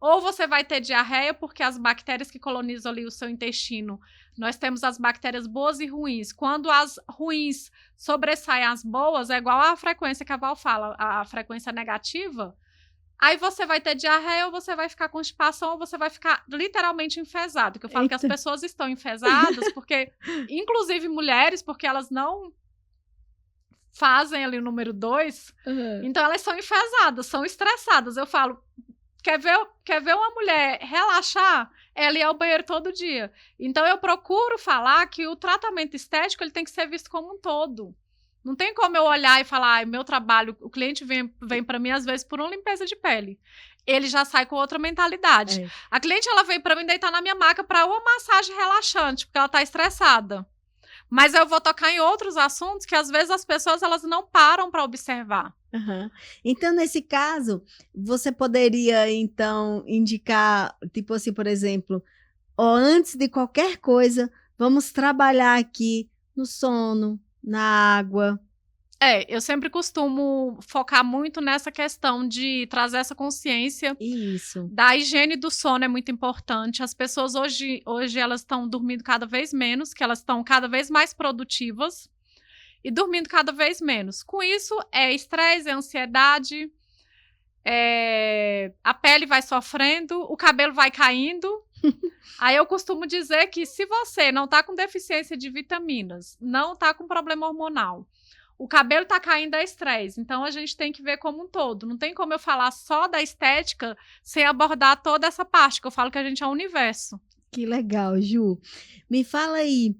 ou você vai ter diarreia, porque as bactérias que colonizam ali o seu intestino, nós temos as bactérias boas e ruins. Quando as ruins sobressaem as boas, é igual a frequência que a Val fala, a frequência negativa, aí você vai ter diarreia, ou você vai ficar constipação, ou você vai ficar literalmente enfesado. Que eu falo que as pessoas estão enfesadas, porque, inclusive mulheres, porque elas não fazem ali o número 2, então elas são enfesadas, são estressadas. Eu falo, quer ver uma mulher relaxar? Ela ir ao banheiro todo dia. Então, eu procuro falar que o tratamento estético ele tem que ser visto como um todo. Não tem como eu olhar e falar, meu trabalho, o cliente vem para mim, às vezes, por uma limpeza de pele. Ele já sai com outra mentalidade. A cliente, ela vem para mim deitar na minha maca para uma massagem relaxante, porque ela está estressada. Mas eu vou tocar em outros assuntos que, às vezes, as pessoas elas não param para observar. Então, nesse caso, você poderia, então, indicar, tipo assim, por exemplo, antes de qualquer coisa, vamos trabalhar aqui no sono, na água. Eu sempre costumo focar muito nessa questão de trazer essa consciência. Isso. Da higiene do sono é muito importante. As pessoas hoje elas estão dormindo cada vez menos, que elas estão cada vez mais produtivas e dormindo cada vez menos. Com isso, é estresse, é ansiedade, a pele vai sofrendo, o cabelo vai caindo. Aí eu costumo dizer que se você não está com deficiência de vitaminas, não está com problema hormonal, o cabelo tá caindo é estresse, então a gente tem que ver como um todo. Não tem como eu falar só da estética sem abordar toda essa parte, que eu falo que a gente é um universo. Que legal, Ju. Me fala aí,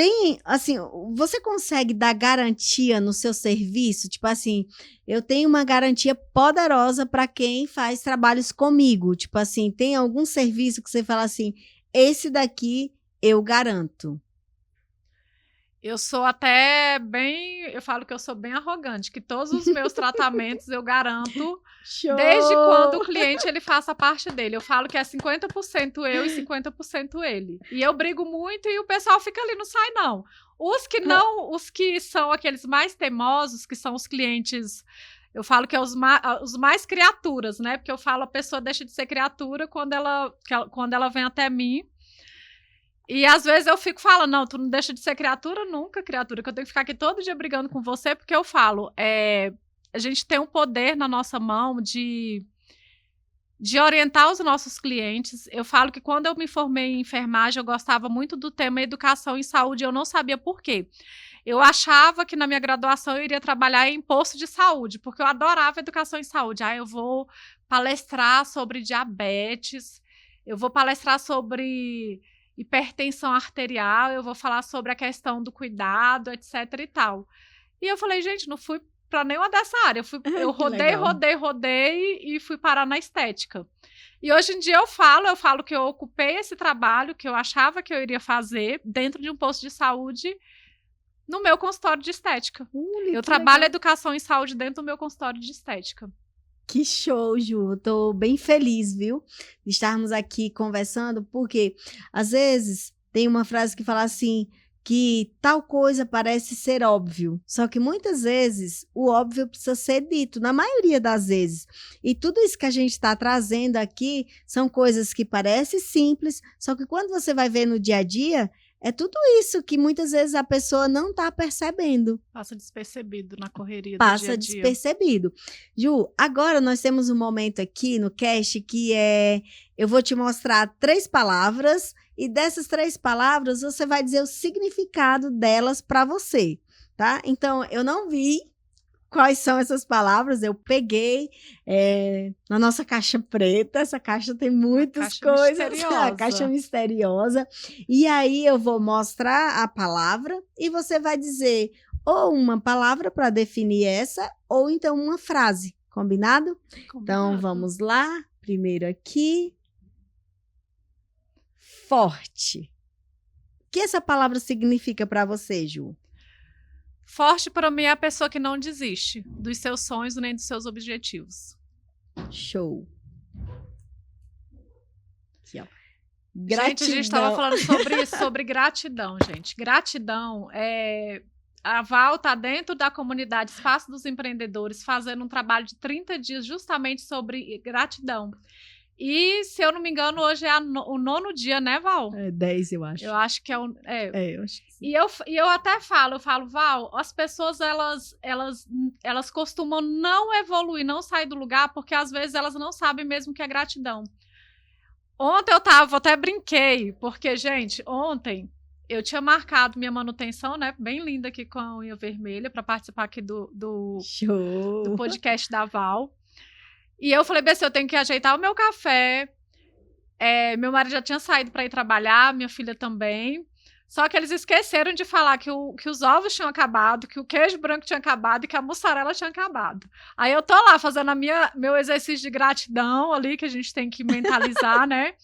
tem, assim, você consegue dar garantia no seu serviço? Tipo assim, eu tenho uma garantia poderosa para quem faz trabalhos comigo. Tipo assim, tem algum serviço que você fala assim, esse daqui eu garanto. Eu sou até bem, eu falo que eu sou bem arrogante, que todos os meus tratamentos eu garanto, Show! desde quando o cliente ele faça a parte dele. Eu falo que é 50% eu e 50% ele. E eu brigo muito e o pessoal fica ali, não sai não. Os que são aqueles mais teimosos, que são os clientes, eu falo que é os mais criaturas, né? Porque eu falo a pessoa deixa de ser criatura quando ela vem até mim. E às vezes eu fico falando, não, tu não deixa de ser criatura nunca, criatura, que eu tenho que ficar aqui todo dia brigando com você, porque eu falo, a gente tem um poder na nossa mão de orientar os nossos clientes. Eu falo que quando eu me formei em enfermagem, eu gostava muito do tema educação e saúde, eu não sabia por quê. Eu achava que na minha graduação eu iria trabalhar em posto de saúde, porque eu adorava educação em saúde. Eu vou palestrar sobre diabetes, eu vou palestrar sobre hipertensão arterial, eu vou falar sobre a questão do cuidado, etc e tal. E eu falei, gente, não fui para nenhuma dessa área. Eu rodei e fui parar na estética. E hoje em dia eu falo que eu ocupei esse trabalho que eu achava que eu iria fazer dentro de um posto de saúde no meu consultório de estética. Eu trabalho educação em saúde dentro do meu consultório de estética. Que show, Ju. Tô bem feliz, viu? De estarmos aqui conversando, porque às vezes tem uma frase que fala assim, que tal coisa parece ser óbvio, só que muitas vezes o óbvio precisa ser dito, na maioria das vezes. E tudo isso que a gente está trazendo aqui são coisas que parecem simples, só que quando você vai ver no dia a dia, é tudo isso que muitas vezes a pessoa não está percebendo. Passa despercebido na correria do Passa dia a dia. despercebido. Ju, agora nós temos um momento aqui no cast que eu vou te mostrar 3 palavras e dessas 3 palavras você vai dizer o significado delas para você, tá? Então, eu não vi quais são essas palavras, eu peguei na nossa caixa preta, essa caixa tem muitas coisas, a caixa misteriosa, e aí eu vou mostrar a palavra e você vai dizer ou uma palavra para definir essa, ou então uma frase, combinado? Então, vamos lá, primeiro aqui, forte. O que essa palavra significa para você, Ju? Forte para mim é a pessoa que não desiste dos seus sonhos nem dos seus objetivos. Show. Aqui, ó. Gratidão. Gente, a gente estava falando sobre gratidão, gente. Gratidão a Val está dentro da comunidade Espaço dos Empreendedores, fazendo um trabalho de 30 dias justamente sobre gratidão. E, se eu não me engano, hoje é o 9º dia, né, Val? 10, eu acho. Eu acho que é eu acho que sim. E eu até falo, Val, as pessoas, elas costumam não evoluir, não sair do lugar, porque às vezes elas não sabem mesmo o que é gratidão. Ontem até brinquei, porque, gente, ontem eu tinha marcado minha manutenção, né, bem linda aqui com a unha vermelha, para participar aqui do podcast da Val. E eu falei, BC, eu tenho que ajeitar o meu café. Meu marido já tinha saído para ir trabalhar, minha filha também. Só que eles esqueceram de falar que os ovos tinham acabado, que o queijo branco tinha acabado e que a mussarela tinha acabado. Aí eu tô lá fazendo meu exercício de gratidão ali, que a gente tem que mentalizar, né?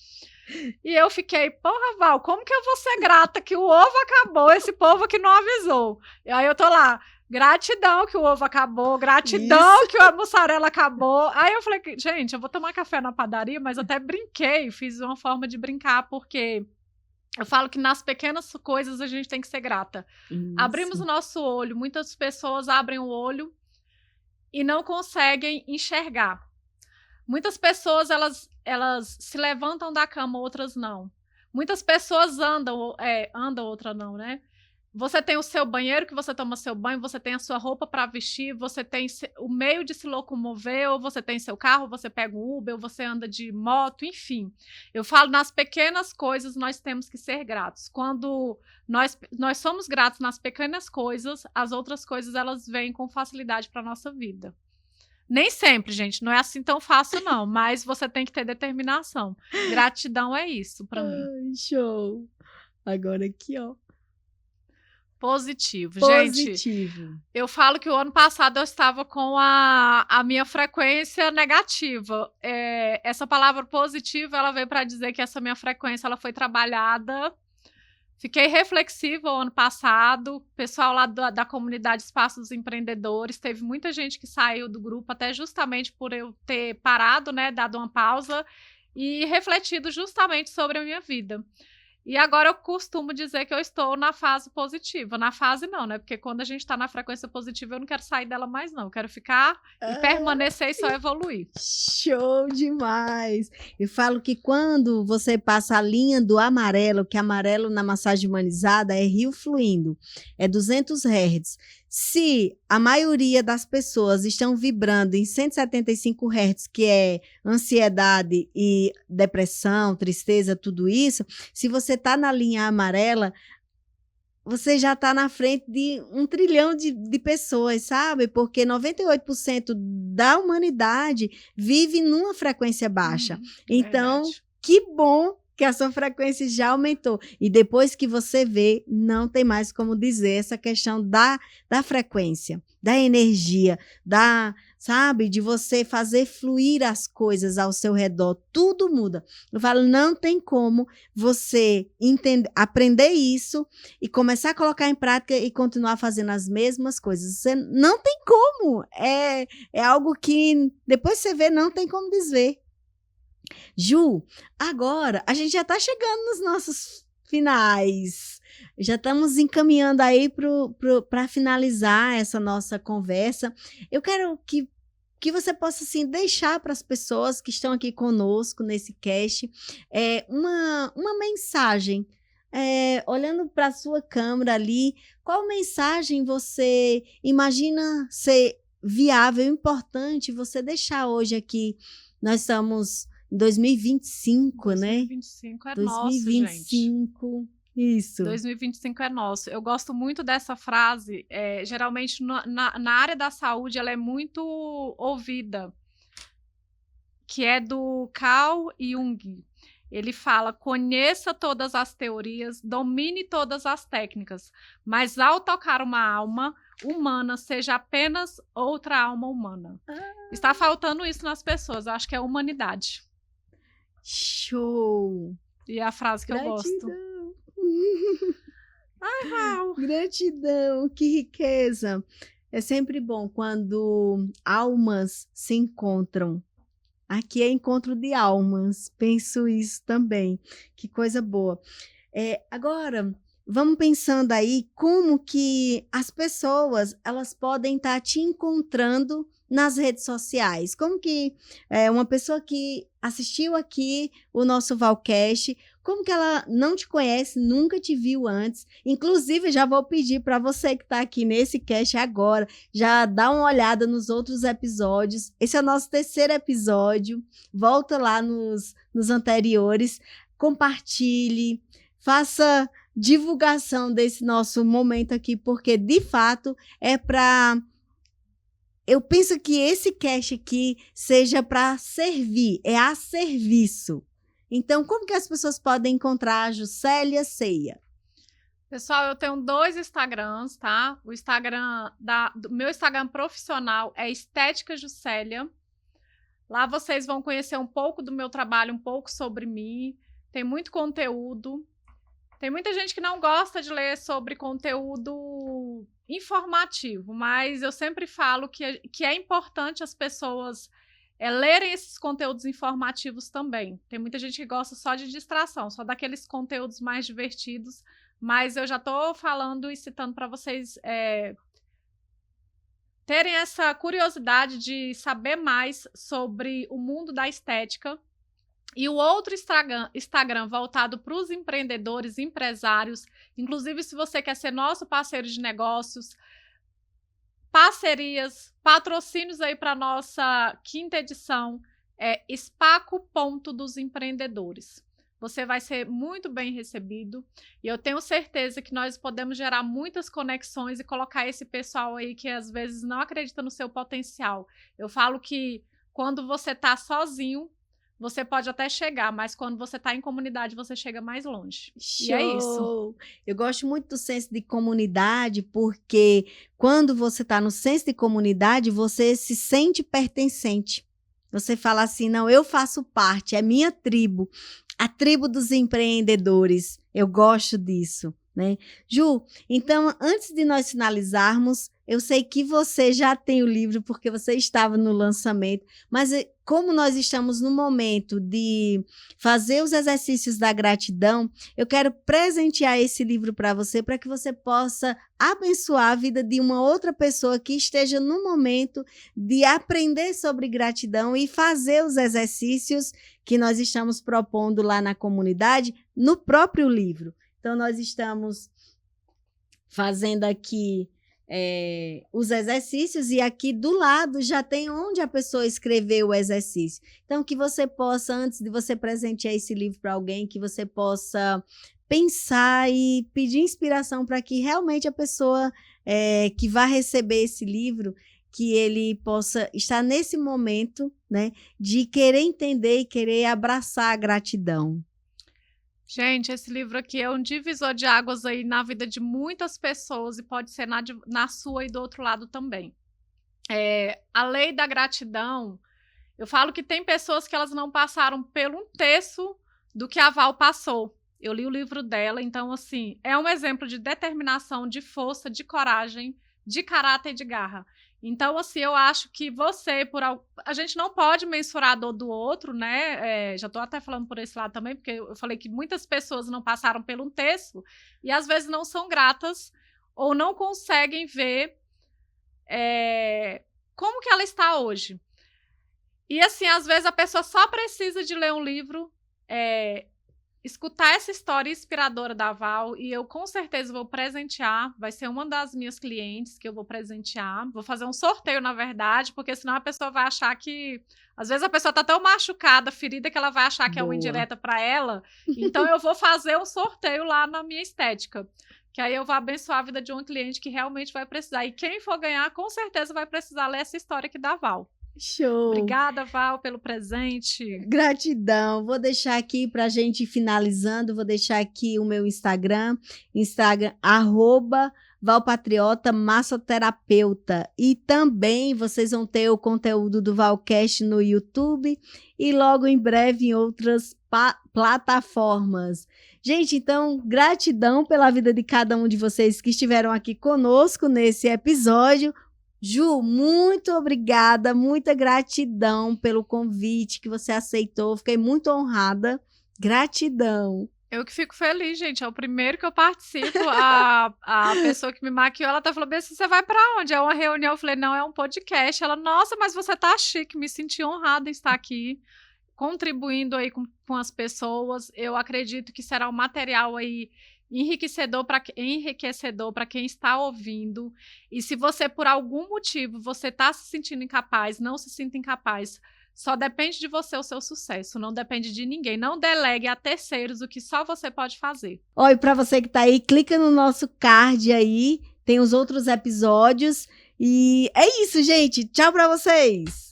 E eu fiquei, porra, Val, como que eu vou ser grata que o ovo acabou, esse povo que não avisou? E aí eu tô lá, gratidão que o ovo acabou, gratidão que a mussarela acabou. Aí eu falei, gente, eu vou tomar café na padaria, mas até brinquei, fiz uma forma de brincar, porque eu falo que nas pequenas coisas a gente tem que ser grata. Isso. Abrimos o nosso olho, muitas pessoas abrem o olho e não conseguem enxergar. Muitas pessoas, elas se levantam da cama, outras não. Muitas pessoas andam, outras não, né? Você tem o seu banheiro que você toma seu banho, você tem a sua roupa para vestir, você tem o meio de se locomover, ou você tem seu carro, você pega um Uber, ou você anda de moto, enfim. Eu falo, nas pequenas coisas nós temos que ser gratos. Quando nós somos gratos nas pequenas coisas, as outras coisas elas vêm com facilidade para a nossa vida. Nem sempre, gente, não é assim tão fácil não, mas você tem que ter determinação. Gratidão é isso para mim. Show! Agora aqui, ó. Positivo. Gente, Positivo. eu falo que o ano passado eu estava com a minha frequência negativa. Essa palavra positiva, ela veio para dizer que essa minha frequência ela foi trabalhada. Fiquei reflexiva o ano passado. O pessoal lá da comunidade Espaço dos Empreendedores, teve muita gente que saiu do grupo, até justamente por eu ter parado, né, dado uma pausa e refletido justamente sobre a minha vida. E agora eu costumo dizer que eu estou na fase positiva. Na fase não, né? Porque quando a gente está na frequência positiva, eu não quero sair dela mais, não. Eu quero ficar e permanecer e só evoluir. Show demais! Eu falo que quando você passa a linha do amarelo, que amarelo na massagem humanizada é rio fluindo, é 200 Hz. Se a maioria das pessoas estão vibrando em 175 Hz, que é ansiedade e depressão, tristeza, tudo isso, se você está na linha amarela, você já está na frente de 1 trilhão de pessoas, sabe? Porque 98% da humanidade vive numa frequência baixa. Então, Verdade. que bom que a sua frequência já aumentou. E depois que você vê, não tem mais como dizer essa questão da frequência, da energia, sabe, de você fazer fluir as coisas ao seu redor. Tudo muda. Eu falo, não tem como você aprender isso e começar a colocar em prática e continuar fazendo as mesmas coisas. Você não tem como. É algo que depois você vê, não tem como desver. Ju, agora a gente já está chegando nos nossos finais. Já estamos encaminhando aí para finalizar essa nossa conversa. Eu quero que você possa assim, deixar para as pessoas que estão aqui conosco nesse cast uma mensagem. Olhando para a sua câmera ali, qual mensagem você imagina ser viável, importante você deixar hoje aqui? Nós estamos em 2025, né? 2025 é 2025, nosso, gente. Isso. 2025 é nosso. Eu gosto muito dessa frase. Geralmente, na área da saúde, ela é muito ouvida, que é do Carl Jung. Ele fala: conheça todas as teorias, domine todas as técnicas, mas ao tocar uma alma humana, seja apenas outra alma humana. Está faltando isso nas pessoas. Eu acho que é humanidade. Show! E é a frase que Gratidão. eu gosto. Ai, Val. Gratidão, que riqueza! É sempre bom quando almas se encontram. Aqui é encontro de almas, penso isso também. Que coisa boa. Agora, vamos pensando aí como que as pessoas elas podem estar te encontrando nas redes sociais. Como que uma pessoa que assistiu aqui o nosso Valcast, como que ela não te conhece, nunca te viu antes? Inclusive, já vou pedir para você que está aqui nesse cast agora, já dá uma olhada nos outros episódios. Esse é o nosso 3º episódio. Volta lá nos anteriores, compartilhe, faça divulgação desse nosso momento aqui, porque de fato é para... Eu penso que esse cast aqui seja para servir, é a serviço. Então, como que as pessoas podem encontrar a Juscelia Ceia? Pessoal, eu tenho 2 Instagrams, tá? O Instagram do meu Instagram profissional é Estética Juscelia. Lá vocês vão conhecer um pouco do meu trabalho, um pouco sobre mim. Tem muito conteúdo. Tem muita gente que não gosta de ler sobre conteúdo informativo, mas eu sempre falo que é importante as pessoas lerem esses conteúdos informativos também. Tem muita gente que gosta só de distração, só daqueles conteúdos mais divertidos, mas eu já estou falando e citando para vocês terem essa curiosidade de saber mais sobre o mundo da estética. E o outro Instagram voltado para os empreendedores, empresários, inclusive se você quer ser nosso parceiro de negócios, parcerias, patrocínios aí para a nossa 5ª edição, é Espaco Ponto dos Empreendedores. Você vai ser muito bem recebido e eu tenho certeza que nós podemos gerar muitas conexões e colocar esse pessoal aí que às vezes não acredita no seu potencial. Eu falo que quando você está sozinho, você pode até chegar, mas quando você está em comunidade, você chega mais longe. Show! E é isso. Eu gosto muito do senso de comunidade, porque quando você está no senso de comunidade, você se sente pertencente. Você fala assim, não, eu faço parte, é minha tribo, a tribo dos empreendedores. Eu gosto disso, né? Ju, então, antes de nós finalizarmos, eu sei que você já tem o livro, porque você estava no lançamento, mas como nós estamos no momento de fazer os exercícios da gratidão, eu quero presentear esse livro para você, para que você possa abençoar a vida de uma outra pessoa que esteja no momento de aprender sobre gratidão e fazer os exercícios que nós estamos propondo lá na comunidade, no próprio livro. Então, nós estamos fazendo aqui os exercícios e aqui do lado já tem onde a pessoa escreveu o exercício. Então, que você possa, antes de você presentear esse livro para alguém, que você possa pensar e pedir inspiração para que realmente a pessoa que vai receber esse livro, que ele possa estar nesse momento, né, de querer entender e querer abraçar a gratidão. Gente, esse livro aqui é um divisor de águas aí na vida de muitas pessoas e pode ser na sua e do outro lado também. A lei da gratidão, eu falo que tem pessoas que elas não passaram pelo um terço do que a Val passou. Eu li o livro dela, então, assim, é um exemplo de determinação, de força, de coragem, de caráter e de garra. Então, assim, eu acho que a gente não pode mensurar a dor do outro, né? Já estou até falando por esse lado também, porque eu falei que muitas pessoas não passaram pelo um terço e às vezes não são gratas ou não conseguem ver como que ela está hoje. E, assim, às vezes a pessoa só precisa de ler um livro, escutar essa história inspiradora da Val, e eu com certeza vou presentear, vai ser uma das minhas clientes que eu vou presentear, vou fazer um sorteio, na verdade, porque senão a pessoa vai achar que, às vezes a pessoa tá tão machucada, ferida, que ela vai achar que é uma indireta para ela, então eu vou fazer um sorteio lá na minha estética, que aí eu vou abençoar a vida de uma cliente que realmente vai precisar, e quem for ganhar, com certeza vai precisar ler essa história aqui da Val. Show! Obrigada, Val, pelo presente. Gratidão. Vou deixar aqui para a gente ir finalizando, vou deixar aqui o meu Instagram, @Valpatriota Massoterapeuta. E também vocês vão ter o conteúdo do Valcast no YouTube e logo em breve em outras plataformas. Gente, então, gratidão pela vida de cada um de vocês que estiveram aqui conosco nesse episódio. Ju, muito obrigada, muita gratidão pelo convite que você aceitou, fiquei muito honrada, gratidão. Eu que fico feliz, gente, é o primeiro que eu participo, a pessoa que me maquiou, ela tá falando assim, você vai pra onde? É uma reunião? Eu falei, não, é um podcast. Ela, nossa, mas você tá chique, me senti honrada em estar aqui, contribuindo aí com as pessoas, eu acredito que será um material aí enriquecedor para quem está ouvindo. E se você, por algum motivo, você está se sentindo incapaz, não se sinta incapaz. Só depende de você o seu sucesso, não depende de ninguém. Não delegue a terceiros o que só você pode fazer. Oi, para você que está aí, clica no nosso card aí, tem os outros episódios. E é isso, gente. Tchau para vocês.